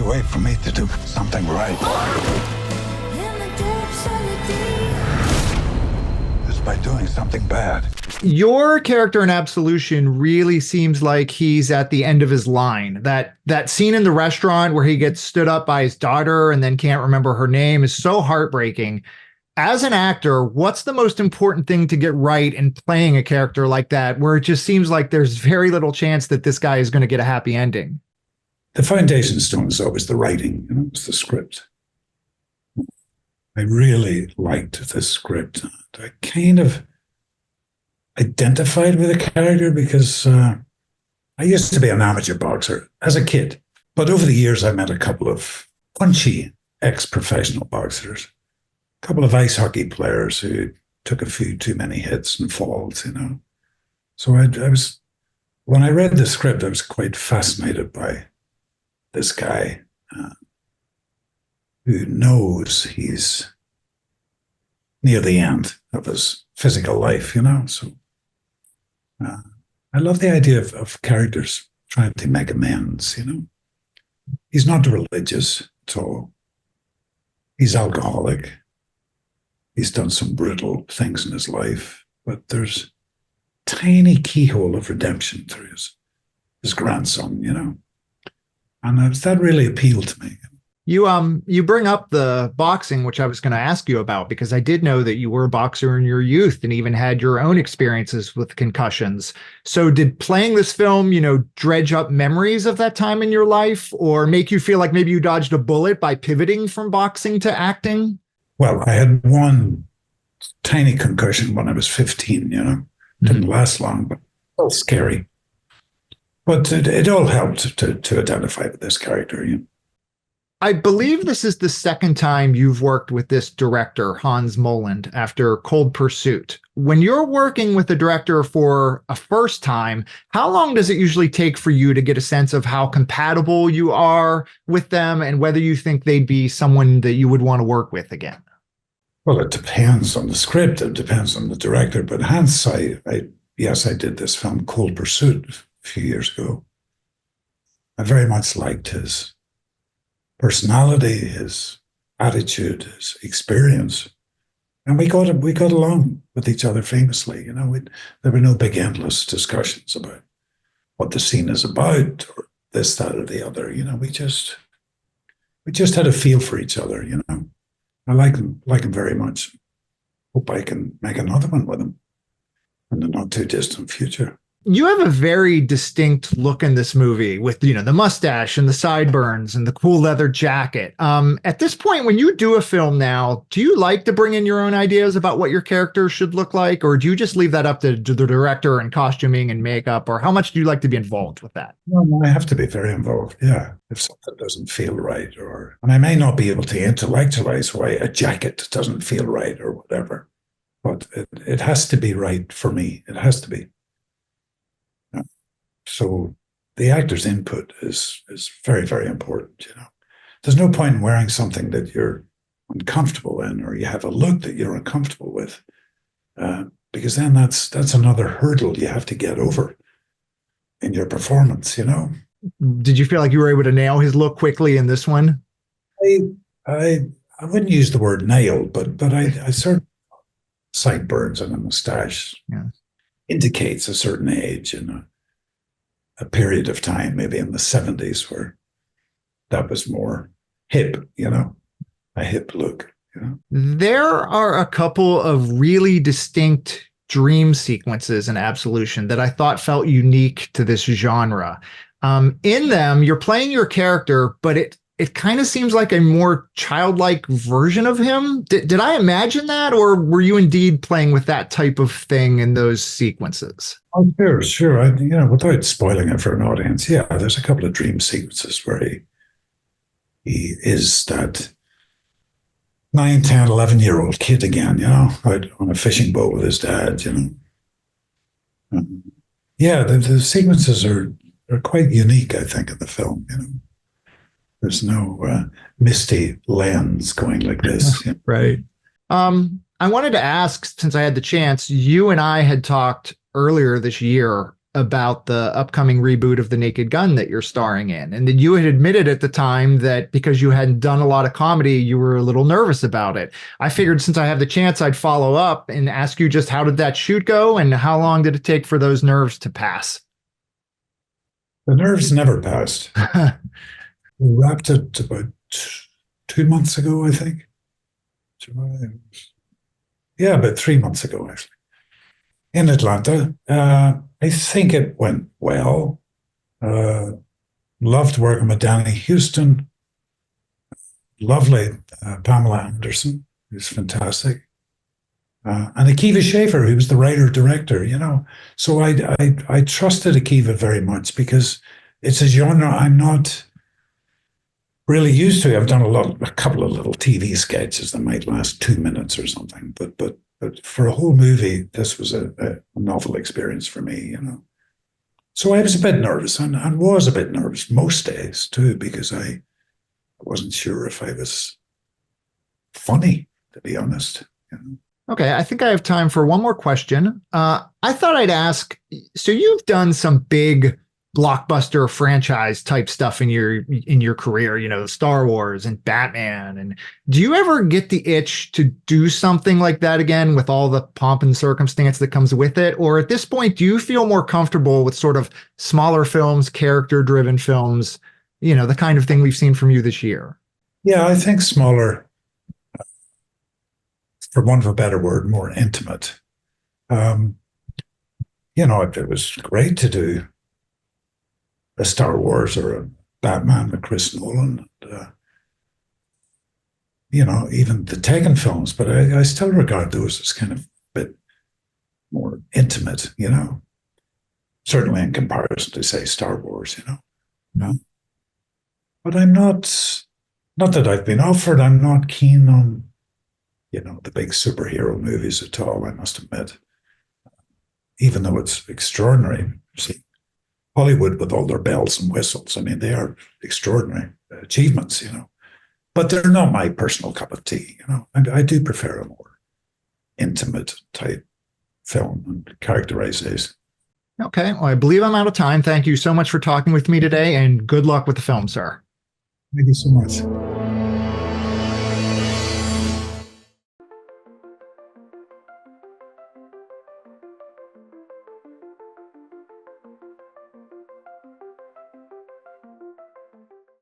way for me to do something right is by doing something bad. Your character in Absolution really seems like he's at the end of his line. That scene in the restaurant where he gets stood up by his daughter and then can't remember her name is so heartbreaking. As an actor, what's the most important thing to get right in playing a character like that, where it just seems like there's very little chance that this guy is going to get a happy ending? The foundation stone is always the writing, it's the script. I really liked the script. I kind of identified with the character because I used to be an amateur boxer as a kid. But over the years, I met a couple of punchy ex-professional boxers, a couple of ice hockey players who took a few too many hits and falls, So I was, when I read the script, I was quite fascinated by this guy who knows he's near the end of his physical life, So I love the idea of characters trying to make amends, He's not religious at all. He's alcoholic. He's done some brutal things in his life, but there's a tiny keyhole of redemption through his grandson, And that really appealed to me. You bring up the boxing, which I was going to ask you about, because I did know that you were a boxer in your youth and even had your own experiences with concussions. So did playing this film, dredge up memories of that time in your life, or make you feel like maybe you dodged a bullet by pivoting from boxing to acting? Well, I had one tiny concussion when I was 15, Didn't last long, but still scary. But it all helped to identify with this character, I believe this is the second time you've worked with this director, Hans Moland, after Cold Pursuit. When you're working with a director for a first time, how long does it usually take for you to get a sense of how compatible you are with them and whether you think they'd be someone that you would want to work with again? Well, it depends on the script. It depends on the director. But Hans, yes, I did this film, Cold Pursuit, a few years ago. I very much liked his personality, his attitude, his experience. And we got along with each other famously. There were no big endless discussions about what the scene is about or this, that, or the other. We just had a feel for each other, I like him very much. Hope I can make another one with him in the not too distant future. You have a very distinct look in this movie with, the mustache and the sideburns and the cool leather jacket. At this point, when you do a film now, do you like to bring in your own ideas about what your character should look like? Or do you just leave that up to the director and costuming and makeup? Or how much do you like to be involved with that? No, I have to be very involved, yeah. If something doesn't feel right, and I may not be able to intellectualize why a jacket doesn't feel right or whatever, but it has to be right for me. It has to be. So the actor's input is very, very important, There's no point in wearing something that you're uncomfortable in or you have a look that you're uncomfortable with, because then that's another hurdle you have to get over in your performance, Did you feel like you were able to nail his look quickly in this one? I wouldn't use the word nail, but I certainly sideburns and a mustache indicates a certain age and a period of time, maybe in the 70s, where that was more hip, a hip look. There are a couple of really distinct dream sequences in Absolution that I thought felt unique to this genre. In them, you're playing your character, but it kind of seems like a more childlike version of him. Did I imagine that, or were you indeed playing with that type of thing in those sequences? Oh, sure. Without spoiling it for an audience, yeah, there's a couple of dream sequences where he is that 9, 10, 11-year-old kid again, out on a fishing boat with his dad, Yeah, the sequences are quite unique, I think, in the film, There's no misty lens going like this. Right. I wanted to ask, since I had the chance, you and I had talked earlier this year about the upcoming reboot of The Naked Gun that you're starring in. And then you had admitted at the time that because you hadn't done a lot of comedy, you were a little nervous about it. I figured since I have the chance, I'd follow up and ask you just how did that shoot go and how long did it take for those nerves to pass? The nerves never passed. We wrapped it about 2 months ago, I think. Yeah, about 3 months ago, actually, in Atlanta. I think it went well. Loved working with Danny Houston. Lovely Pamela Anderson, who's fantastic. And Akiva Schaffer, who was the writer-director, you know. So I trusted Akiva very much because it's a genre I'm not really used to. I've done a couple of little TV sketches that might last 2 minutes or something, but for a whole movie, this was a novel experience for me, you know. So I was a bit nervous and was a bit nervous most days too, because I wasn't sure if I was funny, to be honest. You know? Okay, I think I have time for one more question. I thought I'd ask, so you've done some big blockbuster franchise type stuff in your career, you know, Star Wars and Batman. And do you ever get the itch to do something like that again with all the pomp and circumstance that comes with it? Or at this point, do you feel more comfortable with sort of smaller films, character driven films, you know, the kind of thing we've seen from you this year? Yeah, I think smaller, for want of a better word, more intimate. You know, it was great to do a Star Wars or a Batman with Chris Nolan, you know, even the Taken films, but I still regard those as kind of a bit more intimate, you know, certainly in comparison to, say, Star Wars, you know. But I'm not that I've been offered, I'm not keen on, you know, the big superhero movies at all, I must admit, even though it's extraordinary. See, Hollywood with all their bells and whistles, I mean, they are extraordinary achievements, you know, but they're not my personal cup of tea, you know. I do prefer a more intimate type film and characterization. Okay, well, I believe I'm out of time. Thank you so much for talking with me today and good luck with the film, sir. Thank you so much.